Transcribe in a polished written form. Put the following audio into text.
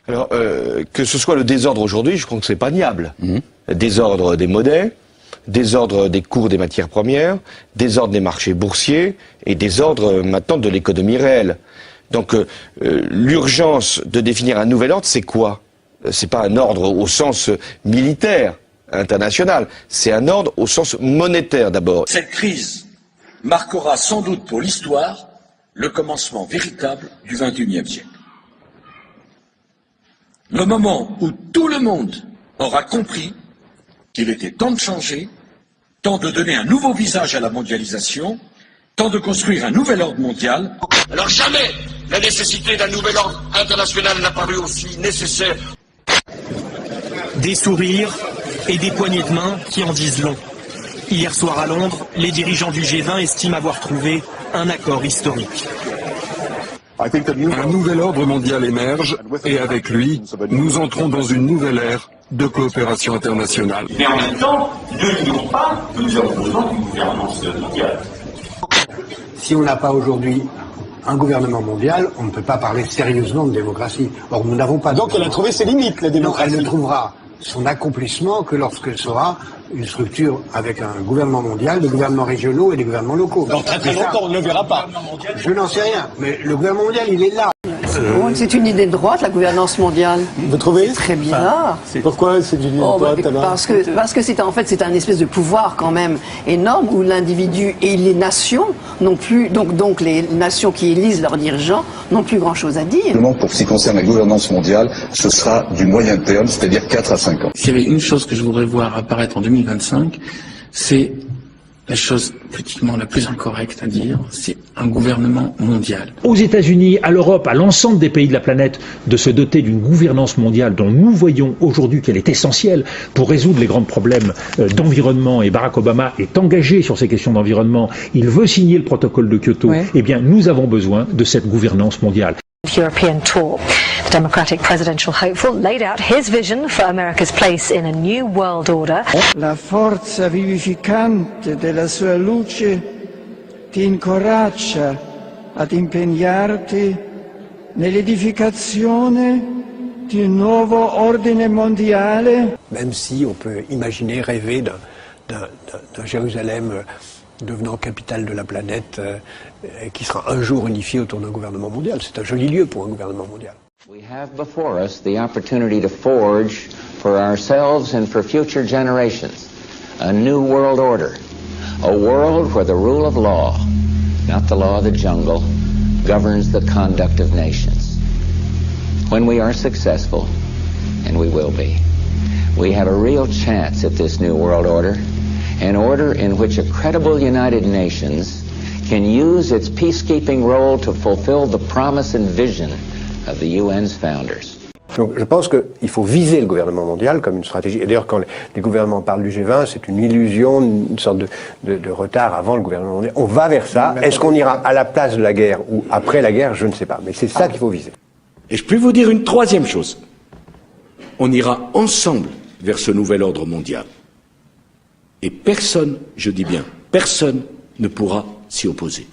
Alors, que ce soit le désordre aujourd'hui, je crois que c'est pas niable. Désordre des monnaies, désordre des cours des matières premières, désordre des marchés boursiers et désordre maintenant de l'économie réelle. Donc, l'urgence de définir un nouvel ordre, c'est quoi? C'est pas un ordre au sens militaire international, c'est un ordre au sens monétaire d'abord. Cette crise marquera sans doute pour l'histoire le commencement véritable du XXIe siècle. Le moment où tout le monde aura compris qu'il était temps de changer, temps de donner un nouveau visage à la mondialisation, temps de construire un nouvel ordre mondial. Alors jamais la nécessité d'un nouvel ordre international n'a paru aussi nécessaire. Des sourires et des poignées de main qui en disent long. Hier soir à Londres, les dirigeants du G20 estiment avoir trouvé un accord historique. Un nouvel ordre mondial émerge et avec lui, nous entrons dans une nouvelle ère de coopération internationale. Mais en même temps, ne nions pas que nous avons besoin d'une gouvernance mondiale. Si on n'a pas aujourd'hui un gouvernement mondial, on ne peut pas parler sérieusement de démocratie. Or, nous n'avons pas... Donc elle a trouvé ses limites, la démocratie. Non, elle ne trouvera son accomplissement que lorsqu'elle sera une structure avec un gouvernement mondial, des gouvernements régionaux et des gouvernements locaux. Dans très très longtemps, on ne le verra pas. Je n'en sais rien, mais le gouvernement mondial, il est là. C'est une idée de droite, la gouvernance mondiale. Vous trouvez? Très bizarre. Pourquoi c'est une idée de droite alors? Parce que c'est en fait c'est un espèce de pouvoir quand même énorme où l'individu et les nations n'ont plus donc les nations qui élisent leurs dirigeants n'ont plus grand chose à dire. Pour ce qui concerne la gouvernance mondiale, ce sera du moyen terme, c'est-à-dire 4 à 5 ans. S'il y avait une chose que je voudrais voir apparaître en 2025, c'est la chose politiquement la plus incorrecte à dire, c'est un gouvernement mondial. Aux États-Unis, à l'Europe, à l'ensemble des pays de la planète, de se doter d'une gouvernance mondiale dont nous voyons aujourd'hui qu'elle est essentielle pour résoudre les grands problèmes d'environnement, et Barack Obama est engagé sur ces questions d'environnement, il veut signer le protocole de Kyoto, oui. Eh bien nous avons besoin de cette gouvernance mondiale. European tour. The Democratic presidential hopeful laid out his vision for America's place in a new world order. La forza vivificante della sua luce ti incoraggia ad impegnarti nell'edificazione di un nuovo ordine mondiale. Même si on peut imaginer, rêver d'un Jérusalem devenant capitale de la planète, qui sera un jour unifié autour d'un gouvernement mondial. C'est un joli lieu pour un gouvernement mondial. We have before us the opportunity to forge for ourselves and for future generations a new world order, a world where the rule of law, not the law of the jungle, governs the conduct of nations. When we are successful, and we will be, we have a real chance at this new world order, an order in which a credible United Nations can use its peacekeeping role to fulfill the promise and vision of the UN's founders. Donc je pense qu'il faut viser le gouvernement mondial comme une stratégie. Et d'ailleurs, quand les gouvernements parlent du G20, c'est une illusion, une sorte de retard avant le gouvernement mondial. On va vers ça. Est-ce qu'on ira à la place de la guerre ou après la guerre? Je ne sais pas. Mais c'est ça qu'il faut viser. Et je peux vous dire une troisième chose. On ira ensemble vers ce nouvel ordre mondial. Et personne, je dis bien, personne ne pourra s'y opposer.